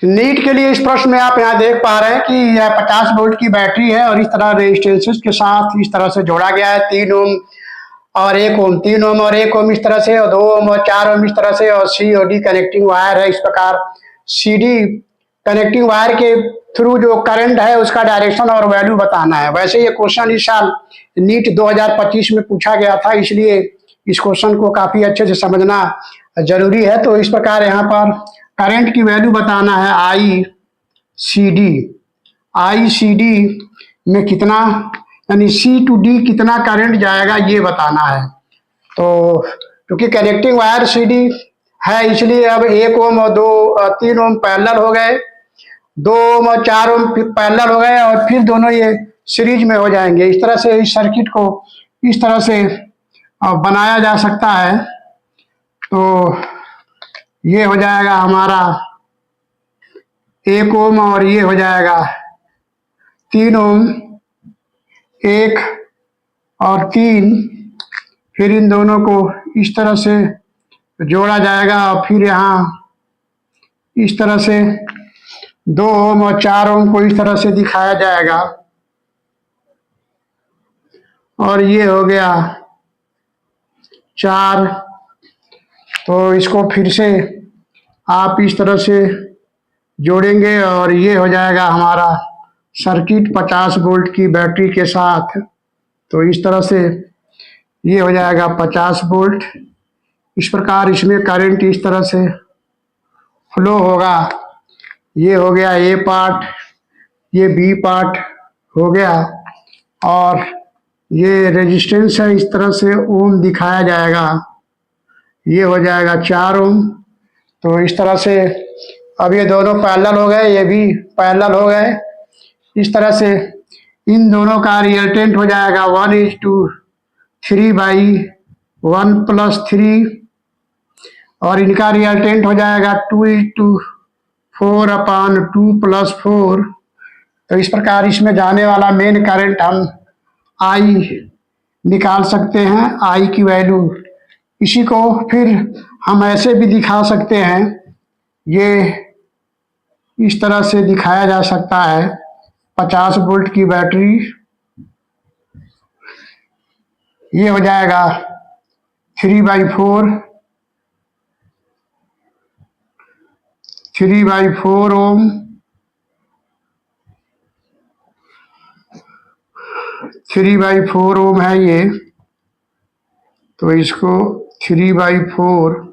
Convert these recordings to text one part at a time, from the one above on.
NEET के लिए इस प्रश्न में आप यहाँ देख पा रहे हैं कि यह 50 वोल्ट की बैटरी है और इस तरह रेजिस्टेंसेस के साथ इस तरह से जोड़ा गया है। 3 ओम और 1 ओम, 3 ओम और 1 ओम इस तरह से, और 2 ओम और 4 ओम इस तरह से, और सी और डी कनेक्टिंग वायर है। इस प्रकार सी डी कनेक्टिंग वायर के थ्रू जो करंट है उसका डायरेक्शन और वैल्यू बताना है। वैसे ये क्वेश्चन इस साल नीट 2025 में पूछा गया था, इसलिए इस क्वेश्चन को काफी अच्छे से समझना जरूरी है। तो इस प्रकार यहाँ पर करंट की वैल्यू बताना है आई सी डी में कितना, यानी सी टू डी कितना करंट जाएगा ये बताना है। तो क्योंकि कनेक्टिंग वायर सी डी है इसलिए अब 1 ओम और 3 ओम पैरेलल हो गए, 2 ओम और 4 ओम पैरेलल हो गए, और फिर दोनों ये सीरीज में हो जाएंगे। इस तरह से इस सर्किट को इस तरह से बनाया जा सकता है। तो ये हो जाएगा हमारा 1 ओम और ये हो जाएगा 3 ओम, 1 और 3, फिर इन दोनों को इस तरह से जोड़ा जाएगा और फिर यहाँ इस तरह से 2 ओम और 4 ओम को इस तरह से दिखाया जाएगा, और ये हो गया 4। तो इसको फिर से आप इस तरह से जोड़ेंगे और ये हो जाएगा हमारा सर्किट 50 वोल्ट की बैटरी के साथ। तो इस तरह से ये हो जाएगा 50 वोल्ट। इस प्रकार इसमें करंट इस तरह से फ्लो होगा। ये हो गया ए पार्ट, ये बी पार्ट हो गया, और ये रेजिस्टेंस है, इस तरह से ओम दिखाया जाएगा। ये हो जाएगा 4 ओम। तो इस तरह से अब ये दोनों पैरेलल हो गए, ये भी पैरेलल हो गए। इस तरह से इन दोनों का रिजल्टेंट हो जाएगा 1:3/1 + 3, और इनका रिजल्टेंट हो जाएगा 2:4/2 + 4। तो इस प्रकार इसमें जाने वाला मेन करंट हम आई निकाल सकते हैं, आई की वैल्यू। इसी को फिर हम ऐसे भी दिखा सकते हैं, ये इस तरह से दिखाया जा सकता है। 50 वोल्ट की बैटरी, ये हो जाएगा 3/4 ओम, 3/4 ओम है ये। तो इसको 3/4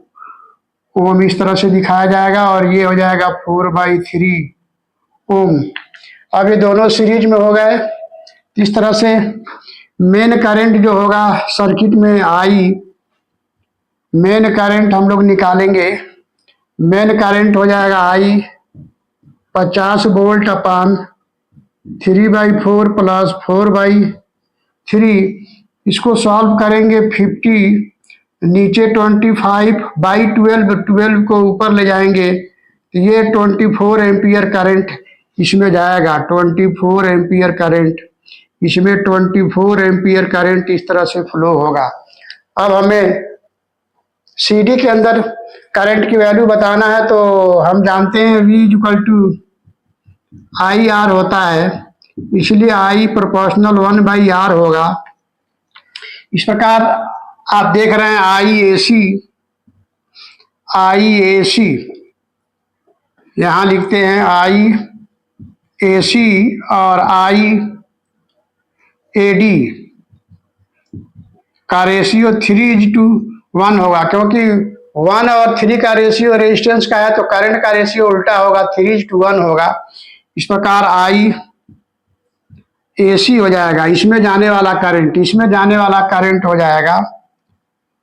ओम इस तरह से दिखाया जाएगा, और ये हो जाएगा 4/3 ओम। अब ये दोनों सीरीज में हो गए। इस तरह से मेन करंट जो होगा सर्किट में आई, मेन करंट हम लोग निकालेंगे। मेन करंट हो जाएगा आई 50 वोल्ट / 3/4 + 4/3। इसको सॉल्व करेंगे 50, नीचे 25/12, 12 को ऊपर ले जाएंगे, ये 24 एम्पियर करंट इसमें जाएगा। 24 एम्पियर करंट इसमें, 24 एम्पियर करंट इस तरह से फ्लो होगा। अब हमें सीडी के अंदर करंट की वैल्यू बताना है। तो हम जानते हैं V=IR होता है, इसलिए I प्रोपोर्शनल 1/R होगा। इस प्रकार आप देख रहे हैं IAC, यहाँ लिखते हैं IAC और IAD का रेशियो 3:1 होगा, क्योंकि 1 और 3 का रेशियो रेजिस्टेंस का है, तो करंट का रेशियो उल्टा होगा, 3:1 होगा। इस प्रकार IAC हो जाएगा, इसमें जाने वाला करंट हो जाएगा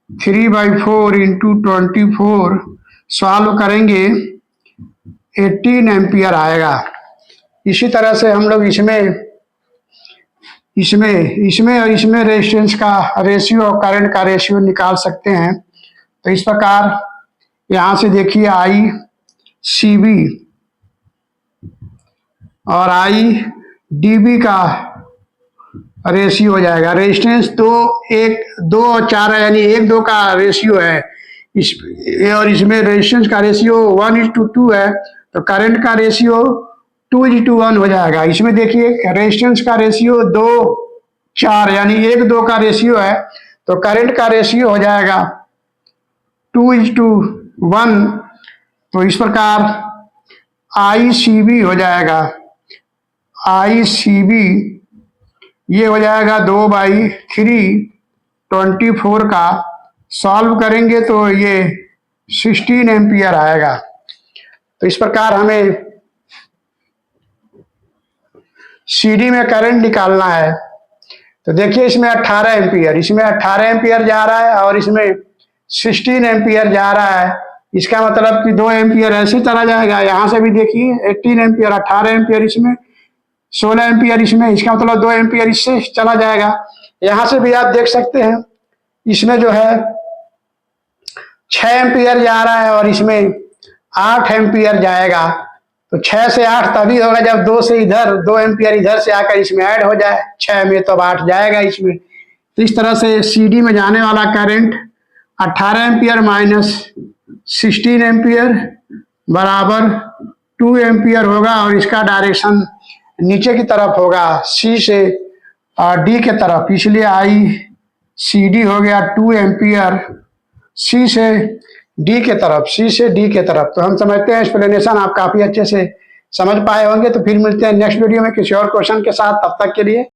3/4 × 24, सॉल्व करेंगे 18 एम्पियर आएगा। इसी तरह से हम लोग इसमें और इसमें रेजिस्टेंस का रेशियो और करंट का रेशियो निकाल सकते हैं। तो इस प्रकार यहाँ से देखिए ICB और IDB का रेशियो हो जाएगा। रेजिस्टेंस 2 और 4 है, यानी 1:2 का रेशियो है और इसमें रेजिस्टेंस का रेशियो 1:2 है, तो करंट का रेशियो 2:1 हो जाएगा। इसमें देखिए रेजिस्टेंस का रेशियो 2:4 यानी 1:2 का रेशियो है, तो करंट का रेशियो हो जाएगा 2:1। तो इस प्रकार ICB हो जाएगा, ICB ये हो जाएगा 2/3 24 का। सॉल्व करेंगे तो ये 16 एम्पियर आएगा। तो इस प्रकार हमें CD में करंट निकालना है। तो देखिए इसमें 18 एम्पियर, इसमें 18 एम्पियर जा रहा है और इसमें 16 एम्पियर जा रहा है। इसका मतलब कि 2 एम्पियर ऐसे चला जाएगा। यहाँ से भी देखिए 18 एम्पियर, 18 एम्पियर इसमें, 16 एम्पियर इसमें, इसका मतलब 2 एम्पियर इससे चला जाएगा। यहाँ से भी आप देख सकते हैं इसमें जो है 6 एम्पियर जा रहा है और इसमें 8 एम्पियर जाएगा। तो 6 से 8 तभी होगा जब 2 से इधर 2 एम्पियर इधर से आकर इसमें ऐड हो जाए 6 में, तो 8 जाएगा इसमें। तो इस तरह से CD में जाने वाला करंट 18 एम्पियर माइनस 16 एम्पियर बराबर 2 एम्पियर होगा और इसका डायरेक्शन नीचे की तरफ होगा, C से D के तरफ। इसलिए ICD हो गया 2 एम्पियर C से D के तरफ, C से D के तरफ। तो हम समझते हैं एक्सप्लेनेशन आप काफी अच्छे से समझ पाए होंगे। तो फिर मिलते हैं नेक्स्ट वीडियो में किसी और क्वेश्चन के साथ, तब तक के लिए